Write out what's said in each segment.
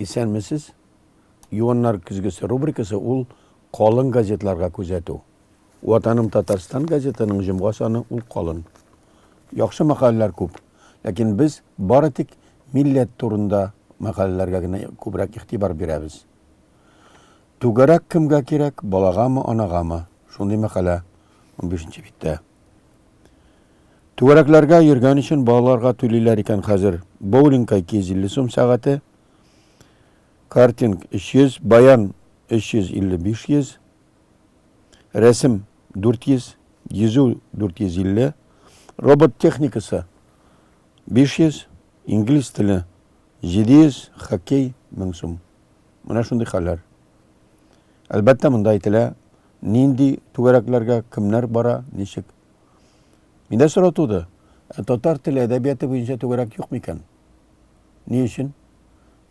Исәнмесез? Юаннар күзгесе рубрикасы ул қалын газетларға күзәту. Ватаным Татарстан газетының җомга саны ул қалын. Яхшы мақалалар күп, ләкин без бары тик милләт турында мақалаларга гына күбрәк игътибар бирәбез. Түгәрәк кемгә кирәк, балагамы, анагамы? Шундый мақала 15-нче биттә. Түгәрәкләргә йөргән өчен балаларга түлиләр икән хәзер. Боулингка 250 сум сәгате, картинг 300, баян 350-500, рәсем 400, йөзү 450, робот техникасы 500, инглиз теле 700, хоккей 1000 сум. Менә шундый хәлләр. Әлбәттә монда әйтелә, нинди түгәрәкләргә кемнәр бара, ничек. Миндә сорау туды. Татар теле әдәбияты буенча түгәрәк юк микән? Ни өчен?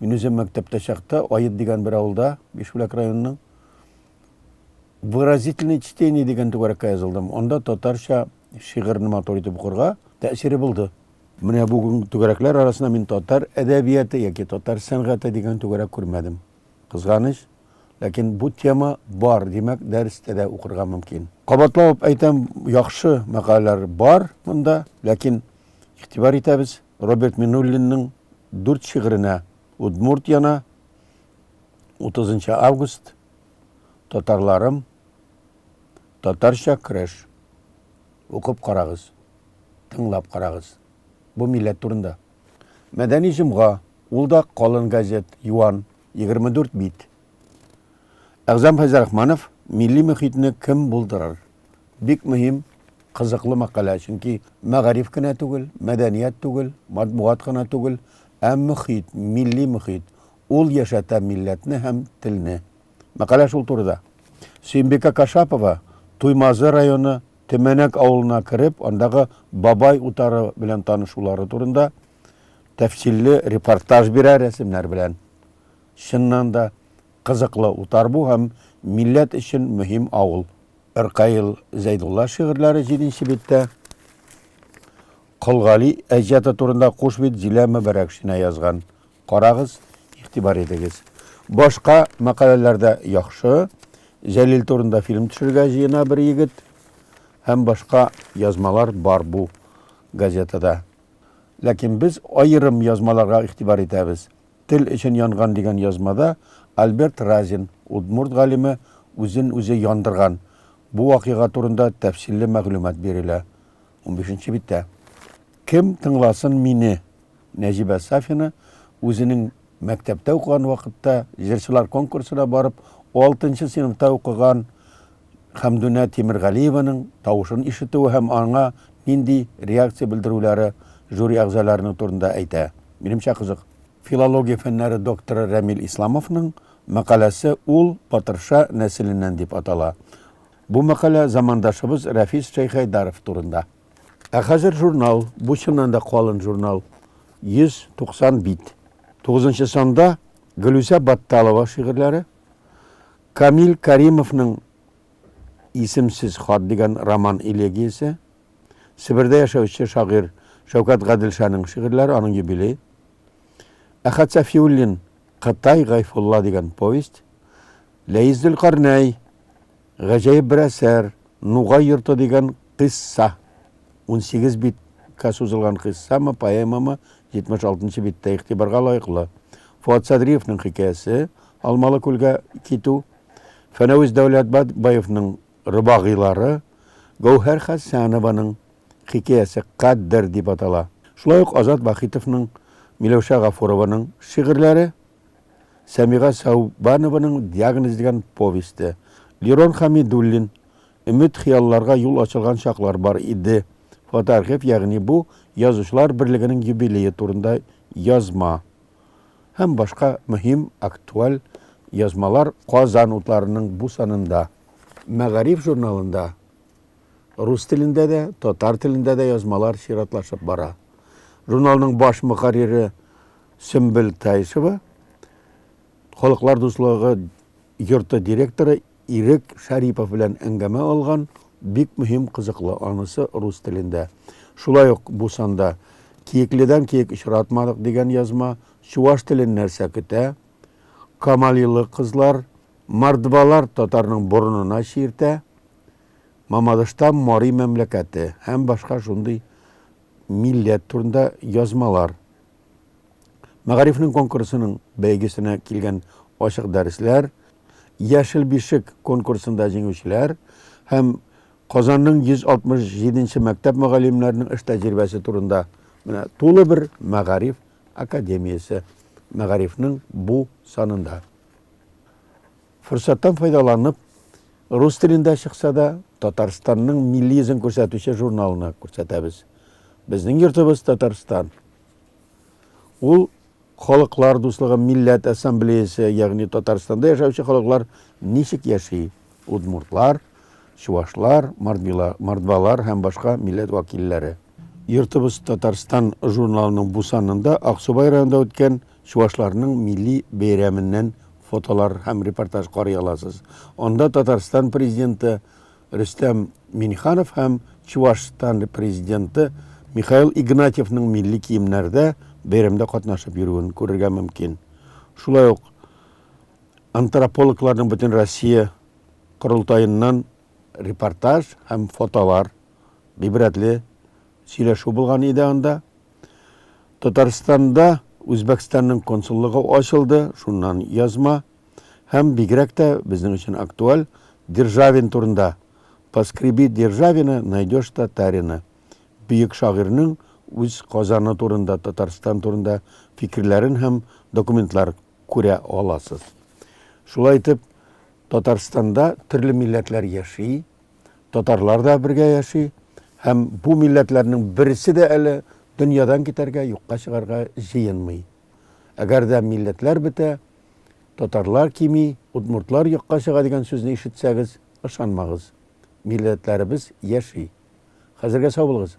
Мин үзем мәктәптә чакта Аят дигән бер авылда, Бишбүләк районының выразительное чтение дигән түгәрәккә язылдым. Онда татарча шигырьне матур итеп укырга тәэсире булды. Менә бүген түгәрәкләр арасында мин татар әдәбияты яки татар сәнгате дигән түгәрәк күрмәдем. Кызганыч, ләкин бу тема бар, димәк, дәрестә дә укырга мөмкин. Кабатлап әйтәм, яхшы мақалалар бар монда, ләкин игътибар итәбез Роберт Миннуллинның 4 шигыренә. Удмуртияна 30 август, татарларым, татарча көрәш. Укып карагыз, тыңлап карагыз. Бу милләт турында. Мәдәни җомга, ул да калын газет, юан, 24 бит. Әгъзам Фәйзрахманов милли мөхитне кем булдырыр? Бик мөһим, кызыклы мақала, чөнки мәгариф кенә түгел, мәдәният түгел, матбугат кына түгел, мөхит, милли мөхит. Ул яшәтә милләтне һәм телне. Мақала шул турыда. Сөембикә Кашапова Туймазы районы Төмәнәк авылына кіріп, андагы бабай утары белән танышулары турында тәфсилле репортаж бирә рәсемнәр белән. Чыннан да кызыклы утар бу һәм милләт өчен мөһим авыл. Иркаил Зәйдулла шигырьләре 7-нче биттә. Кылгали әҗәте турында куш бит Зилә Мөбәрәкшинә язган. Карагыз, игътибар итегез. Башка мақалаларда яхшы, Җәлил турында фильм төшергә җыена бер егет һәм башка язмалар бар бу газетада. Ләкин без айрым язмаларга игътибар итәбез. Тел өчен янган дигән язмада Альберт Разин, удмурт галиме, үзен үзе яндырган. Бу вакыйга турында тәфсилле мәгълүмат бирелә. 15-нче биттә. Кем тыңласын мине? Нәҗибә Сафина үзенең мәктәптә укыган вакытта җырчылар конкурсына барып, 6-нчы сыйныфта укыган Хәмдүнә Тимергалиеваның тавышын ишетүе һәм аңа нинди реакция белдерүләре жюри әгъзаларының турында әйтә. Минемчә кызык. Филология фәннәре докторы Рәмил Исламовның мақаласы ул Патырша нәселеннән дип атала. Бу мақала замандашыбыз Рәфис Шәйхәйдаров турында. Ә хәзер журнал, бу чыннан да калын журнал, 190 бит. 9-нчы санда Гөлүсә Батталова шигырьләре, Камил Каримовның Исемсез хат дигән роман элегиясе, Себердә яшәүче шагыйрь Шәүкәт Гаделшаның шигырьләре, аның юбилей, Әхәт Сафиуллин Кытай Гайфулла дигән повесть, Ләйез Зөлкарнәй гаҗәеп бер әсәр, Нугай йорты дигән кысса, 18 биткә сузылган кыссамы, поэмамы, 76-нчы биттә игътибарга лаеклы. Фуат Садриевның хикәясе, Алмалы күлгә китү, Фәнәвиз Дәүләтбаевның Рыбагыйлары, Гәүһәр Хәсәнованың хикәясе Каддер дип атала. Шулай ук Азат Бахитовның, Миләүшә Гафурованың шигырьләре, Сәмига Саубанованың Диагноз дигән повесте, Лирон Хамидуллин Өмет хыялларга юл ачылган чаклар бар иде. Фотоархив, ягъни бу язучылар берлегенең юбилее турында язма. Һәм башка мөһим актуаль язмалар Казан утларының бу санында. Мәгариф журналында рус телендә дә, татар телендә дә язмалар чиратлашып бара. Журналның баш мөхәррире Сөмбел Тайшева, Халыклар дуслыгы йорты директоры Ирек Шарипов белән әңгәмә алган, бик мөһим кызыклы, анысы рус телендә. Шулай ук бу санда Киекледән киек очратмадык дигән язма, чуаш телен нәрсә көтә, камалилы кызлар, мардбалар татарның борынына шиертә, Мамадышта Мари мәмләкәте һәм башка шундый милләт турында язмалар. Мәгарифның конкурсының бәйгесенә килгән ачык дәресләр, Яшел бишек конкурсында җиңүчеләр һәм Казанның 167нче мәктәп мөгаллимнәренең эш тәҗрибәсе турында менә тулы бер мәгариф академиясе мәгарифның бу санында. Форсаттан файдаланып, рус телендә чыкса да Татарстанның милли йөзен күрсәтүче журналына күрсәтәбез. Безнең йортыбыз Татарстан. Ул халыклар дуслыгы милләт ассамблеясе, ягъни Татарстанда яшәүче халыклар ничек яши? Удмуртлар, чувашлар, мардбалар һәм башка милләт вәкилләре. Йортыбыз Татарстан журналының бу санында Аксубай районында үткән чувашларның милли бәйрәменнән фотолар һәм репортаж карый аласыз. Анда Татарстан президенты Рөстәм Миңнеханов һәм Чувашстан президенты Михаил Игнатьевның милли киемнәрдә бәйрәмдә катнашып йөрүен күрергә мөмкин. Шулай ук антропологларның бөтен Россия корылтаеннан репортаж һәм фотолар гыйбрәтле сөйләшү булган иде анда. Татарстанда Үзбәкстанның консуллыгы ачылды, шуннан язма һәм бигрәк тә безнең өчен актуаль Державин турында. Поскреби Державина, найдешь татарина. Бөек шагыйрьнең үз Казаны турында, Татарстан турында фикерләрен һәм документлар күрә аласыз. Шулай итеп, Татарстанда төрле милләтләр яши, татарлар да бергә яши, һәм бу милләтләрнең берсе дә әле дөньядан китәргә, юкка чыгарга җыенмый. Әгәр дә милләтләр бетә, татарлар кими, удмуртлар юкка чыга дигән сүзне ишетсәгез, ышанмагыз. Милләтләребез яши. Хәзергә сау булыгыз.